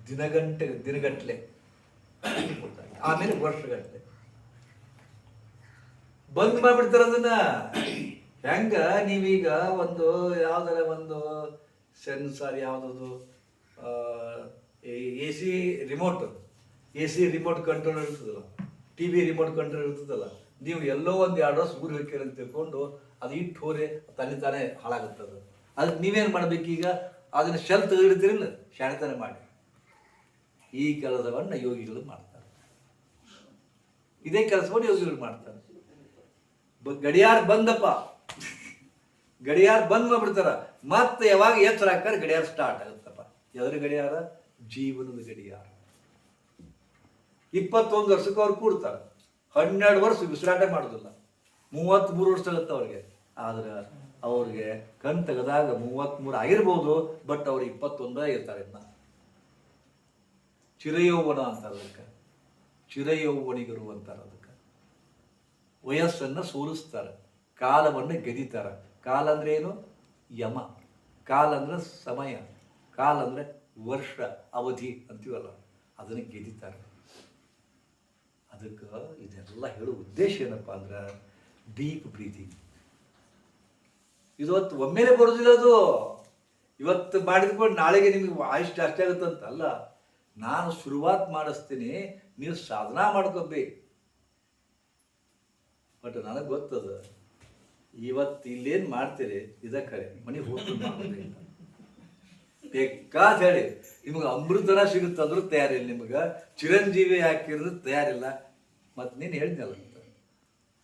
ದಿನಗಟ್ಟಲೆ ಆಮೇಲೆ ವರ್ಷಗಟ್ಟಲೆ ಬಂದ್ ಮಾಡ್ಬಿಡ್ತಾರ ಅದನ್ನ. ಹೆಂಗ ನೀವೀಗ ಒಂದು ಯಾವ್ದಾರ ಒಂದು ಸೆನ್ಸಾರ್ ಯಾವ್ದು ಎ ಸಿ ರಿಮೋಟ್ ಕಂಟ್ರೋಲ್ ಇರ್ತದಲ್ಲ, TV ರಿಮೋಟ್ ಕಂಟ್ರೋಲ್ ಇರ್ತದಲ್ಲ, ನೀವು ಎಲ್ಲೋ ಒಂದು 2 ವರ್ಷ ಊರು ಹೋಗ್ತೀರ ಅಂತ ತಿಳ್ಕೊಂಡು ಅದು ಇಟ್ಟು ಹೋರೆ ತಾನೇ ಹಾಳಾಗುತ್ತದು. ಅದಕ್ಕೆ ನೀವೇನು ಮಾಡ್ಬೇಕೀಗ? ಅದನ್ನ ಶೆಲ್ ತೆಗೆದಿಡ್ತೀರಿಲ್ಲ, ಶಾಣೆತನ ಮಾಡಿ. ಈ ಕೆಲಸವನ್ನು ಯೋಗಿಗಳು ಮಾಡ್ತಾರೆ. ಇದೇ ಕೆಲಸವನ್ನು ಯೋಗಿಗಳು ಮಾಡ್ತಾರೆ. ಗಡಿಯಾರ ಬಂದಪ್ಪ, ಗಡಿಯಾರ ಬಂದ್ ಮಾಡ್ಬಿಡ್ತಾರ. ಮತ್ತೆ ಯಾವಾಗ ಎಚ್ಚರ ಹಾಕ್ತಾರೆ ಗಡಿಯಾರ ಸ್ಟಾರ್ಟ್ ಆಗುತ್ತಪ್ಪ. ಎದ್ರ ಗಡಿಯಾರ? ಜೀವನದ ಗಡಿಯಾರ. 21 ವರ್ಷಕ್ಕೆ ಅವ್ರು ಕೂಡ್ತಾರೆ. 12 ವರ್ಷ ವಿಶ್ರಾಂತ ಮಾಡೋದಿಲ್ಲ. 33 ವರ್ಷ ಆಗುತ್ತೆ ಅವ್ರಿಗೆ. ಆದ್ರೆ ಅವ್ರಿಗೆ ಕಣ್ ತೆಗೆದಾಗ 33 ಆಗಿರ್ಬೋದು, ಬಟ್ ಅವ್ರು 21 ಇರ್ತಾರೆ. ಇನ್ನ ಚಿರಯೌವನ ಅಂತಾರೆ ಅದಕ್ಕೆ, ಚಿರಯೌವನಿಗರು ಅಂತಾರೆ ಅದಕ್ಕೆ. ವಯಸ್ಸನ್ನು ಸೋಲಿಸ್ತಾರೆ, ಕಾಲವನ್ನು ಗೆದಿತಾರೆ. ಕಾಲ ಅಂದ್ರೆ ಏನು? ಯಮ. ಕಾಲ ಅಂದ್ರೆ ಸಮಯ, ಕಾಲ ಅಂದ್ರೆ ವರ್ಷ, ಅವಧಿ ಅಂತೀವಲ್ಲ, ಅದನ್ನು ಗೆದಿತಾರೆ. ಅದಕ್ಕೆ ಇದೆಲ್ಲ ಹೇಳೋ ಉದ್ದೇಶ ಏನಪ್ಪ ಅಂದ್ರೆ ಡೀಪ್ ಬ್ರೀತಿಂಗ್. ಇವತ್ತು ಒಮ್ಮೆಲೆ ಬರೋದಿಲ್ಲ ಅದು. ಇವತ್ತು ಮಾಡಿದ್ಕೊಂಡು ನಾಳೆಗೆ ನಿಮಗೆ ಆಯುಷ್ ಜಾಸ್ತಿ ಆಗುತ್ತಂತಲ್ಲ. ನಾನು ಶುರುವಾತ್ ಮಾಡಿಸ್ತೀನಿ, ನೀವು ಸಾಧನಾ ಮಾಡ್ಕೋಬೇಕು. ಬಟ್ ನನಗೆ ಗೊತ್ತದ, ಇವತ್ತು ಇಲ್ಲೇನು ಮಾಡ್ತೀರಿ ಇದ ಕರೆ, ಮನೆಗೆ ಹೋಗ್ತೀನಿ ಬೇಕಾದ ಹೇಳಿ. ನಿಮ್ಗೆ ಅಮೃತನ ಸಿಗುತ್ತಂದ್ರೂ ತಯಾರಿಲ್ಲ, ನಿಮ್ಗೆ ಚಿರಂಜೀವಿ ಹಾಕಿರೋದು ತಯಾರಿಲ್ಲ. ಮತ್ತು ನೀನು ಹೇಳಿದ್ನಲ್ಲ,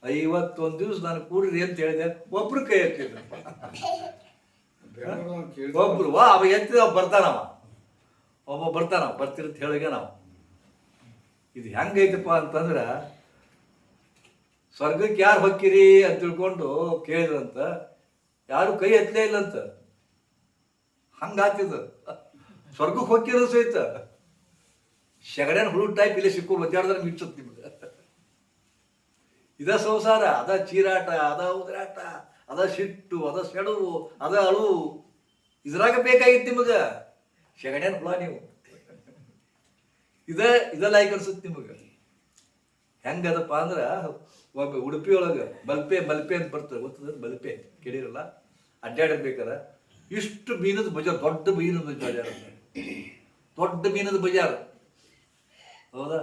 51 ದಿವಸ ನಾನು ಕೂಡ್ರಿ ಅಂತ ಹೇಳಿದೆ, ಒಬ್ರು ಕೈ ಎತ್ತಿದ್ರಪ್ಪ. ಒಬ್ರು ಅವ ಎತ್ತಿದ ಬರ್ತಾನವ, ಒಬ್ಬ ಬರ್ತಾನವ, ಬರ್ತಿರತ್ ಹೇಳಿಗೆ ನಾವು. ಇದು ಹೆಂಗೈತಪ್ಪ ಅಂತಂದ್ರೆ, ಸ್ವರ್ಗಕ್ಕೆ ಯಾರು ಹೊಕ್ಕಿರಿ ಅಂತ ತಿಳ್ಕೊಂಡು ಕೇಳಿದ್ರಂತ, ಯಾರು ಕೈ ಎತ್ತಲೇ ಇಲ್ಲಂತ. ಹಂಗಾತಿದ ಸ್ವರ್ಗಕ್ಕೆ ಹೊಕ್ಕಿರೋ ಸಹಿತ ಶಗಡನ ಹುಳು ಟೈಪ್ ಇಲ್ಲೇ ಸಿಕ್ಕೊಂಡು ಒದ್ದಾಡ್ದ್ರೆ ಮಿಚ್ಚುತ್ತೆ ನಿಮ್ಗೆ. ಇದ ಸಂಸಾರ, ಅದ ಚೀರಾಟ, ಅದ ಉದ್ರಾಟ, ಅದ ಸಿಟ್ಟು, ಅದ ಸೆಡವು, ಅದ ಅಳು. ಇದ್ರಾಗ ಬೇಕಾಗಿತ್ತು ನಿಮಗೆ ಶಗಡನ ಹುಳ. ನೀವು ಇದ ಲೈಕ್ ಅನ್ಸುತ್ತೆ ನಿಮಗೆ. ಹೆಂಗದಪ್ಪ ಅಂದ್ರೆ, ಒಬ್ಬ ಉಡುಪಿ ಒಳಗೆ ಮಲ್ಪೆ ಅಂತ ಬರ್ತದೆ, ಗೊತ್ತದ? ಮಲ್ಪೆ ಕೇಳಿರಲ್ಲ? ಅಡ್ಡಾಡಿರ್ಬೇಕಾರೆ ಇಷ್ಟು ಮೀನದ ಬಜಾರ್, ದೊಡ್ಡ ಮೀನದ ಬಜಾರ್, ದೊಡ್ಡ ಮೀನದ ಬಜಾರ್, ಹೌದಾ?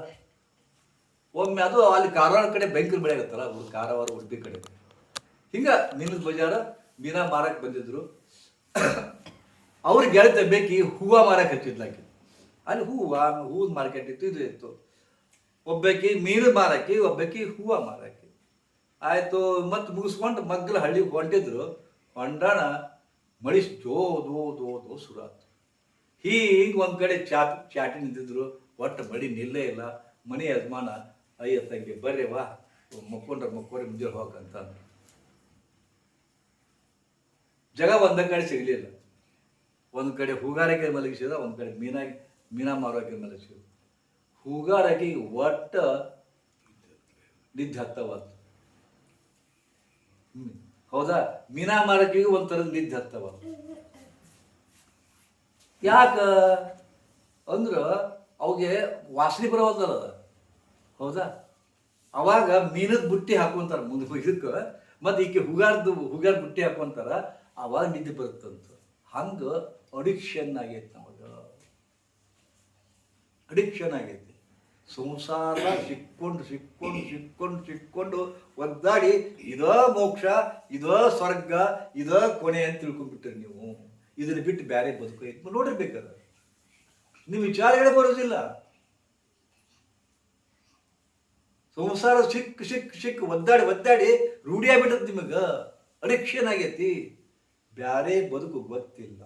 ಒಮ್ಮೆ ಅದು ಅಲ್ಲಿ ಕಾರವಾರ ಕಡೆ ಭಯಂಕರ ಬೆಳೆ ಆಗುತ್ತಲ್ಲ, ಕಾರವಾರ ಉಡುಪಿ ಕಡೆ ಹಿಂಗ ಮೀನದ ಬಜಾರ. ಮೀನಾ ಮಾರಕ್ಕೆ ಬಂದಿದ್ರು. ಅವ್ರಿಗೆ ಗೆಳತಿ ಬೇಕಿ ಹೂವು ಮಾರಕ್ಕೆ ಹಚ್ಚಿದ್ಲಾಕಿ. ಅಲ್ಲಿ ಹೂವದ ಮಾರ್ಕೆಟ್ ಇತ್ತು, ಇದು ಇತ್ತು. ಒಬ್ಬಾಕಿ ಮೀನು ಮಾರಕ್ಕೆ, ಒಬ್ಬಾಕಿ ಹೂವು ಮಾರಕ್ಕೆ. ಆಯಿತು, ಮತ್ತು ಮುಗಿಸ್ಕೊಂಡು ಮಗ್ಗಲ ಹಳ್ಳಿಗೆ ಹೊಂಟಿದ್ರು. ಹೊಂಡಾಣ ಮಳಿ ದೋ ಸುರಾತು. ಹೀಗೆ ಒಂದು ಕಡೆ ಚಾಟಿ ನಿಂತಿದ್ರು. ಒಟ್ಟು ಮಳಿ ನಿಲ್ಲೇ ಇಲ್ಲ. ಮನೆ ಯಜಮಾನ, ಅಯ್ಯ ತಂಗಿ ಬರ್ರಿ ವಾ, ಮಕ್ಕೊಂಡ್ರೆ ಮುಂದೆ ಹೋಗಂತ ಜಗ ಒಂದ ಕಡೆ ಸಿಗಲಿಲ್ಲ. ಒಂದು ಕಡೆ ಹೂಗಾರಿಕೆ ಮಲಗಿಸಿದ, ಒಂದು ಕಡೆ ಮೀನಾ ಮಾರೋಕೆ ಮಲಗಿಸಿದ. ಹೂಗಾರಿಕೆಗೆ ಒಟ್ಟ ನಿದ್ದೆ ಹತ್ತವತ್ತು. ಹೌದಾ? ಮೀನಾ ಮಾರಕಿಗೆ ಒಂಥರದ ನಿದ್ದೆ ಹತ್ತವತ್ತು. ಯಾಕ ಅಂದ್ರೆ ಅವಿಗೆ ವಾಸನೆ ಬರೋದಲ್ಲ ಅದ, ಹೌದಾ? ಅವಾಗ ಮೀನದ ಬುಟ್ಟಿ ಹಾಕೊಂತಾರ ಮುಂದೆ ಇದಕ್ಕೆ, ಮತ್ತು ಈಕೆ ಹುಗಾರ ಬುಟ್ಟಿ ಹಾಕೊಂತಾರ, ಅವಾಗ ನಿದ್ದೆ ಬರುತ್ತಂತ. ಹಂಗೆ ಅಡಿಕ್ಷನ್ ಆಗೈತೆ ನಮಗೆ, ಅಡಿಕ್ಷನ್ ಆಗೈತಿ. ಸಂಸಾರ ಸಿಕ್ಕೊಂಡು ಒದ್ದಾಡಿ ಇದೋ ಮೋಕ್ಷ, ಇದೋ ಸ್ವರ್ಗ, ಇದೋ ಕೊನೆ ಅಂತ ತಿಳ್ಕೊಂಡ್ಬಿಟ್ರಿ ನೀವು. ಇದನ್ನ ಬಿಟ್ಟು ಬೇರೆ ಬದುಕು ಐತಿ ನೋಡಿರ್ಬೇಕಾದ್ರೆ ನಿಮ್ಮ ವಿಚಾರಗಳೇ ಬರೋದಿಲ್ಲ. ಸಂಸಾರ ಸಿಕ್ ಒದ್ದಾಡಿ ರೂಢಿಯಾಗ್ಬಿಟ್ಟದ ನಿಮಗೆ, ಅಡಿಕ್ಷನ್ ಆಗೈತಿ. ಬ್ಯಾರೆ ಬದುಕು ಗೊತ್ತಿಲ್ಲ.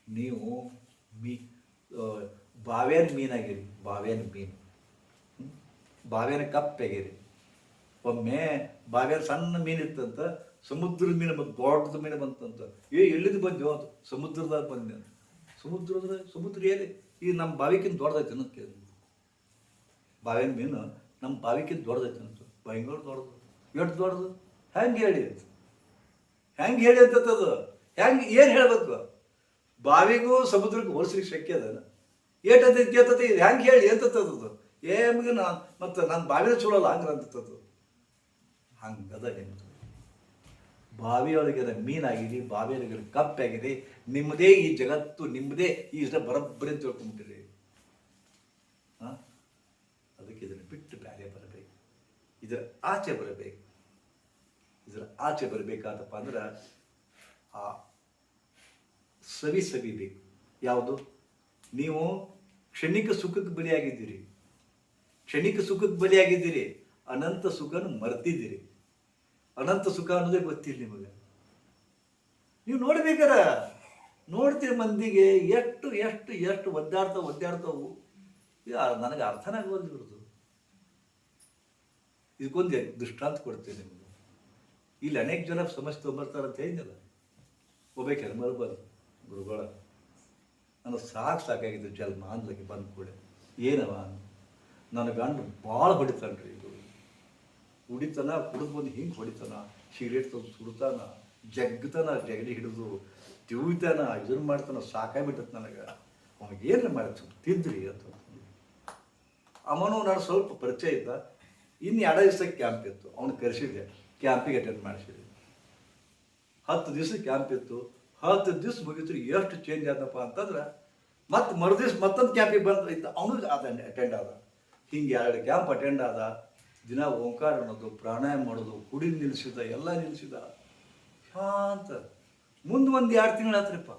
ನೀವು ಬಾವೇನ ಮೀನಾಗಿರಿ, ಬಾವೇನ ಕಪ್ಪಾಗಿರಿ. ಒಮ್ಮೆ ಬಾವೇನ ಸಣ್ಣ ಮೀನು ಇತ್ತಂತ, ಸಮುದ್ರದ ಮೀನು ಬಂತು, ದೊಡ್ಡದ ಮೀನು ಬಂತಂತ. ಎಲ್ಲಿದ್ದು ಬಂದೆವು? ಅದು ಸಮುದ್ರದಾಗ ಬಂದೆ ಅಂತ. ಸಮುದ್ರ ಏರಿ ಈ ನಮ್ಮ ಬಾವಿಕಿಂತ ದೊಡ್ಡದೈತೆ ಅನ್ನೋದು ಕೇಳಿ. ಬಾವಿನ ಮೀನು ನಮ್ಮ ಬಾವಿಕಿಂತ ದೊಡ್ಡದೈತೆ ಅಂತ. ಭಯಂಕರ ದೊಡ್ಡದು. ಎಷ್ಟು ದೊಡ್ಡದು? ಹೆಂಗೆ ಹೇಳಿ ಅಂತದ್ದು? ಹೆಂಗೆ ಏನು ಹೇಳಬೇಕು? ಬಾವಿಗೂ ಸಮುದ್ರಕ್ಕೂ ಹೋಲಿಸ್ಲಿಕ್ಕೆ ಶಕ್ಯ ಅದ ಏಟದ ಕೇಳ್ತತಿ ಹೆಂಗೆ ಹೇಳಿ ಎಂತದ್ದು ಏಮ್ಗೆ ನಾ ಮತ್ತು ನನ್ನ ಬಾವಿನ ಚಲೋ ಅಲ್ಲ ಹಂಗ್ರ ಅಂತದ್ದು ಹಂಗದ ನಿಮ್ಮದು. ಬಾವಿಯೊಳಗಿನ ಮೀನಾಗಿರಿ, ಬಾವಿಯೊಳಗಿನ ಕಪ್ಪಾಗಿರಿ, ನಿಮ್ಮದೇ ಈ ಜಗತ್ತು, ನಿಮ್ಮದೇ ಈ ಬರೋಬ್ಬರಿ ಅಂತ ತಿಳ್ಕೊಂಬಿಟ್ಟಿರಿ. ಅದಕ್ಕೆ ಇದನ್ನು ಬಿಟ್ಟು ಬೇರೆ ಬರಬೇಕು, ಇದರ ಆಚೆ ಬರಬೇಕು. ಇದರ ಆಚೆ ಬರಬೇಕಾದಪ್ಪ ಅಂದ್ರೆ ಆ ಸವಿಬೇಕು. ಯಾವುದು? ನೀವು ಕ್ಷಣಿಕ ಸುಖಕ್ಕೆ ಬಲಿಯಾಗಿದ್ದೀರಿ, ಕ್ಷಣಿಕ ಸುಖಕ್ಕೆ ಬಲಿಯಾಗಿದ್ದೀರಿ, ಅನಂತ ಸುಖನ ಮರ್ತಿದ್ದೀರಿ. ಅನಂತ ಸುಖ ಅನ್ನೋದೇ ಗೊತ್ತಿಲ್ಲ ನಿಮಗೆ. ನೀವು ನೋಡ್ಬೇಕಾರ ನೋಡ್ತೀರಿ ಮಂದಿಗೆ ಎಷ್ಟು ಎಷ್ಟು ಎಷ್ಟು ಒದ್ದಾಡ್ತಾವು. ನನಗೆ ಅರ್ಥನೇ ಆಗೋದು ಇವ್ರದ್ದು. ಇದಕ್ಕೊಂದು ದೃಷ್ಟಾಂತ ಕೊಡ್ತೀನಿ ನಿಮಗೆ. ಇಲ್ಲಿ ಅನೇಕ ಜನ ಸಮಸ್ಯೆ ತೊಗೊಂಬರ್ತಾರೆ ಅಂತ ಹೇಳಿದ್ನಲ್ಲ, ಹೋಗ್ಬೇಕು ಹೆಣ್ಮರು ಬಂದು ಗುರುಗಳ ನಾನು ಸಾಕಾಗಿದ್ದು ಜನ್ಮ ಅಂದ್ಲಕ್ಕೆ ಬಂದ ಕೂಡ ಏನವ ನನ್ನ ಗಂಡು ಭಾಳ ಹೊಡಿತಾನ್ರಿ. ಇದು ಕುಡಿತಾನ, ಕುಡಿದು ಬಂದು ಹಿಂಗೆ ಹೊಡಿತಾನ, ಸಿಗರೇಟ್ ತಂದು ಸುಡ್ತಾನ, ಜಗ್ತಾನ, ಜಗಲಿ ಹಿಡಿದು ತಿವಿತಾನ, ಇದನ್ನು ಮಾಡ್ತಾನ, ಸಾಕಾಗ್ಬಿಟ್ಟತ್ ನನಗೆ. ಅವನಿಗೆ ಏನು ಮಾಡಿ ತಿಂದ್ರಿ ಅಂತ ಅವನು ನಾನು ಸ್ವಲ್ಪ ಪರಿಚಯ ಇದ್ದ. ಇನ್ನು 2 ದಿವಸಕ್ಕೆ ಕ್ಯಾಂಪ್ ಇತ್ತು, ಅವನು ಕರೆಸಿದ್ದೆ, ಕ್ಯಾಂಪಿಗೆ ಅಟೆಂಡ್ ಮಾಡಿಸಿದೆ. 10 ದಿವಸ ಕ್ಯಾಂಪ್ ಇತ್ತು. 10 ದಿವಸ ಮುಗಿದ್ರು ಎಷ್ಟು ಚೇಂಜ್ ಆದಪ್ಪ ಅಂತಂದ್ರೆ ಮತ್ತೆ ಮರುದಿವ್ಸ ಮತ್ತೊಂದು ಕ್ಯಾಂಪಿಗೆ ಬಂದು ಇದ್ದ, ಅವನು ಅಟೆಂಡ್ ಆದ. ಹಿಂಗೆ 2 ಕ್ಯಾಂಪ್ ಅಟೆಂಡ್ ಆದ. ದಿನ ಓಂಕಾರ ಅನ್ನೋದು, ಪ್ರಾಣಾಯಾಮ ಮಾಡೋದು, ಕುಡಿ ನಿಲ್ಲಿಸಿದ, ಎಲ್ಲ ನಿಲ್ಲಿಸಿದ, ಶಾಂತ. ಮುಂದೆ ಒಂದು 2 ತಿಂಗಳು ಆತ್ರಿಪ್ಪ.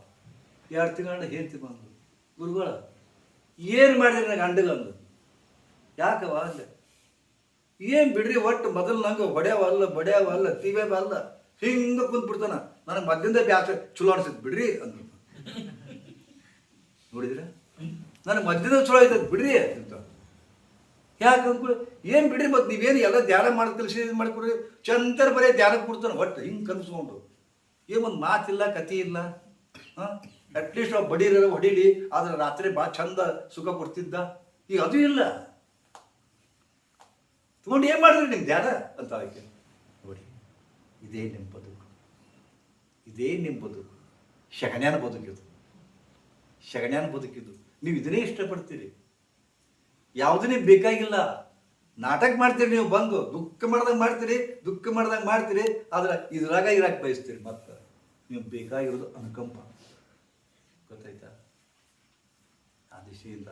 2 ತಿಂಗಳ ಹೇಳ್ತಿ ಬಂದು ಗುರುಗಳ ಏನು ಮಾಡಿದ್ರಿ ನನಗೆ ಅಂಡಗಂದು. ಯಾಕವ ಅಂದೆ. ಏನು ಬಿಡ್ರಿ, ಒಟ್ಟು ಮೊದಲು ನಂಗೆ ಬಡ್ಯಾವಲ್ಲ ತೀವೇವಲ್ಲ ಹಿಂಗೆ ಕುಂತ್ಬಿಡ್ತಾನ. ನನಗೆ ಮದ್ದಿಂದ ಬ್ಯಾಸ ಚಲೋ ಅನ್ಸಿತ್ತು ಬಿಡ್ರಿ ಅಂದ. ನೋಡಿದ್ರೆ ನನಗೆ ಮದ್ದಿಂದ ಚಲೋ ಆಯ್ತದ ಬಿಡ್ರಿ ಅಂತ. ಯಾಕೆ ಅಂದ್ಕೊಳ್ಳಿ, ಏನು ಬಿಡ್ರಿ, ಮತ್ತು ನೀವೇನು ಎಲ್ಲ ಧ್ಯಾನ ಮಾಡಿ ತಿಳಿಸಿ ಇದು ಮಾಡಿಕೊಡ್ರಿ, ಚಂತರ ಬರೀ ಧ್ಯಾನಕ್ಕೆ ಕೊಡ್ತಾನೆ ಒಟ್ಟು ಹಿಂಗೆ ಕನ್ಸ್ಕೊಂಡು. ಒಂದು ಮಾತಿಲ್ಲ, ಕತಿ ಇಲ್ಲ. ಅಟ್ಲೀಸ್ಟ್ ಅವು ಹೊಡೀಲಿ, ಆದ್ರೆ ರಾತ್ರಿ ಭಾಳ ಚಂದ ಸುಖ ಕೊಡ್ತಿದ್ದ. ಈಗ ಅದು ಇಲ್ಲ. ತಗೊಂಡು ಏನು ಮಾಡಿದ್ರಿ ನಿಮ್ಮ ಧ್ಯಾನ ಅಂತ ಅದಕ್ಕೆ ನೋಡಿ. ಇದೇ ನಿಮ್ಮ ಬದುಕು, ಇದೇ ನಿಮ್ಮ ಬದುಕು. ಶಗಣ್ಯಾನ ಬದುಕಿದು, ಶಗಣ್ಯಾನ ಬದುಕಿದು. ನೀವು ಇದನ್ನೇ ಇಷ್ಟಪಡ್ತೀರಿ, ಯಾವುದನ್ನೇ ಬೇಕಾಗಿಲ್ಲ. ನಾಟಕ ಮಾಡ್ತೀರಿ ನೀವು, ಬಂದು ದುಃಖ ಮಾಡ್ದಂಗೆ ಮಾಡ್ತೀರಿ, ಆದ್ರೆ ಇದ್ರಾಗ ಇರಾಕ್ ಬಯಸ್ತೀರಿ. ಮತ್ತೆ ನೀವು ಬೇಕಾಗಿರೋದು ಅನುಕಂಪ. ಗೊತ್ತಾಯ್ತಾ? ಆ ದಿಶೆಯಿಂದ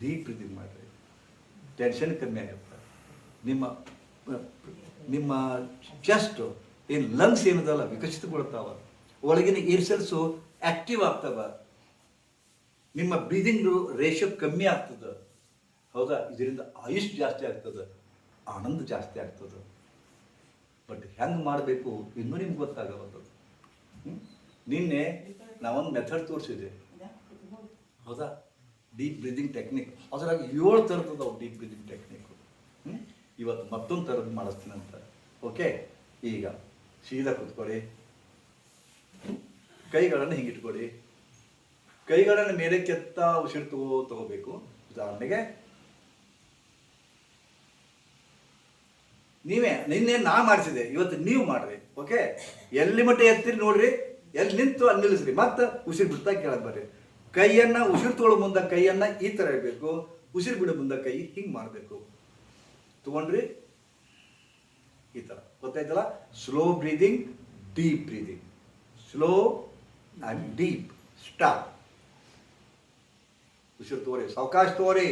ಡೀಪ್ ಬ್ರೀದಿಂಗ್ ಮಾಡಿರಿ, ಟೆನ್ಷನ್ ಕಮ್ಮಿ ಆಗುತ್ತೆ. ನಿಮ್ಮ ಚೆಸ್ಟ್ ಏನು ಲಂಗ್ಸ್ ಏನದಲ್ಲ ವಿಕಸಿತಗೊಳ್ತಾವ, ಒಳಗಿನ ಏರ್ ಸೆಲ್ಸು ಆಕ್ಟಿವ್ ಆಗ್ತಾವ, ನಿಮ್ಮ ಬ್ರೀದಿಂಗ್ ರೇಷಿಯೋ ಕಮ್ಮಿ ಆಗ್ತದೆ. ಹೌದಾ? ಇದರಿಂದ ಆಯುಷ್ ಜಾಸ್ತಿ ಆಗ್ತದೆ, ಆನಂದ ಜಾಸ್ತಿ ಆಗ್ತದೆ. ಬಟ್ ಹೆಂಗೆ ಮಾಡಬೇಕು ಇನ್ನೂ ನಿಮ್ಗೆ ಗೊತ್ತಾಗವಂಥದ್ದು. ನಿನ್ನೆ ನಾವೊಂದು ಮೆಥಡ್ ತೋರಿಸಿದೆ, ಹೌದಾ? Deep breathing technique. ಅದರಾಗ 7 ಥರದ್ದು ಡೀಪ್ ಬ್ರೀದಿಂಗ್ ಟೆಕ್ನಿಕ್. ಇವತ್ತು ಮತ್ತೊಂದು ಥರದ್ದು ಮಾಡಿಸ್ತೀನಂತ. ಓಕೆ, ಈಗ ಸೀದಾ ಕೂತ್ಕೊಳ್ಳಿ, ಕೈಗಳನ್ನು ಹಿಂಗಿಟ್ಕೊಳ್ಳಿ, ಕೈಗಳನ್ನು ಮೇಲೆ ಕೆತ್ತ ಉಸಿರು ತಗೋಬೇಕು. ಉದಾಹರಣೆಗೆ ನಿನ್ನೆ ನಾ ಮಾಡಿಸಿದೆ, ಇವತ್ತು ನೀವು ಮಾಡ್ರಿ. ಓಕೆ, ಎಲ್ಲಿ ಮಟ್ಟ ಎತ್ತಿರಿ ನೋಡ್ರಿ, ಎಲ್ಲಿ ನಿಂತು ಅಲ್ಲಿ ನಿಲ್ಲಿಸ್ರಿ, ಮತ್ತೆ ಉಸಿರು ಬಿಡ್ತಾ ಕೆಳಗೆ ಬರ್ರಿ. ಕೈಯನ್ನು ಉಸಿರು ತೊಗೊಳ್ಳೋ ಮುಂದೆ ಕೈಯನ್ನು ಈ ಥರ ಇರಬೇಕು, ಉಸಿರು ಬಿಡೋ ಮುಂದೆ ಕೈ ಹಿಂಗೆ ಮಾಡಬೇಕು. ತಗೊಂಡ್ರಿ ಈ ಥರ. ಗೊತ್ತಾಯ್ತಲ್ಲ? Slow breathing, deep breathing. Slow and deep. Stop. ಉಸಿರು ತೋರಿ, ಸಾವಕಾಶ ತೋರಿ,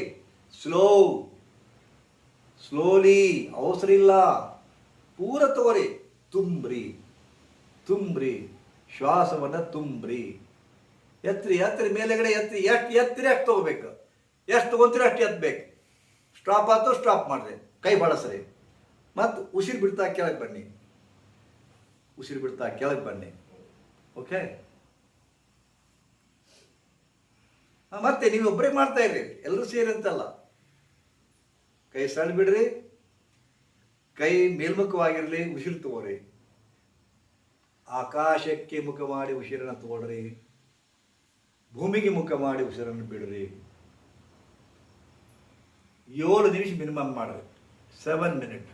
ಸ್ಲೋಲಿ, ಅವಸರ ಇಲ್ಲ, ಪೂರ ತೋರಿ. ತುಂಬ್ರಿ, ಶ್ವಾಸವನ್ನು ತುಂಬ್ರಿ. ಎತ್ತರಿ ಮೇಲೆಗಡೆ ಎತ್ತರಿ. ಎಷ್ಟು ತಗೋಬೇಕು, ಎಷ್ಟು ತಗೊಂತೀರಿ ಅಷ್ಟು ಎತ್ತಬೇಕು. ಸ್ಟಾಪ್ ಆಯ್ತು, ಸ್ಟಾಪ್ ಮಾಡ್ರಿ, ಕೈ ಬಳಸ್ರಿ. ಮತ್ತು ಉಸಿರು ಬಿಡ್ತಾ ಕೆಳಗೆ ಬನ್ನಿ. ಓಕೆ, ಮತ್ತೆ ನೀವು ಒಬ್ಬರೇ ಮಾಡ್ತಾ ಇರ್ರಿ, ಎಲ್ಲರೂ ಸೇರಿ ಅಂತಲ್ಲ. ಕೈ ಸಣ್ಣ ಬಿಡ್ರಿ, ಕೈ ಮೇಲ್ಮುಖವಾಗಿರಲಿ, ಉಸಿರು ತಗೋರಿ. ಆಕಾಶಕ್ಕೆ ಮುಖ ಮಾಡಿ ಉಸಿರನ್ನು ತಗೊಳ್ರಿ, ಭೂಮಿಗೆ ಮುಖ ಮಾಡಿ ಉಸಿರನ್ನು ಬಿಡ್ರಿ. 7 ನಿಮಿಷ ಮಿನಿಮಮ್ ಮಾಡ್ರಿ. 7 ಮಿನಿಟ್.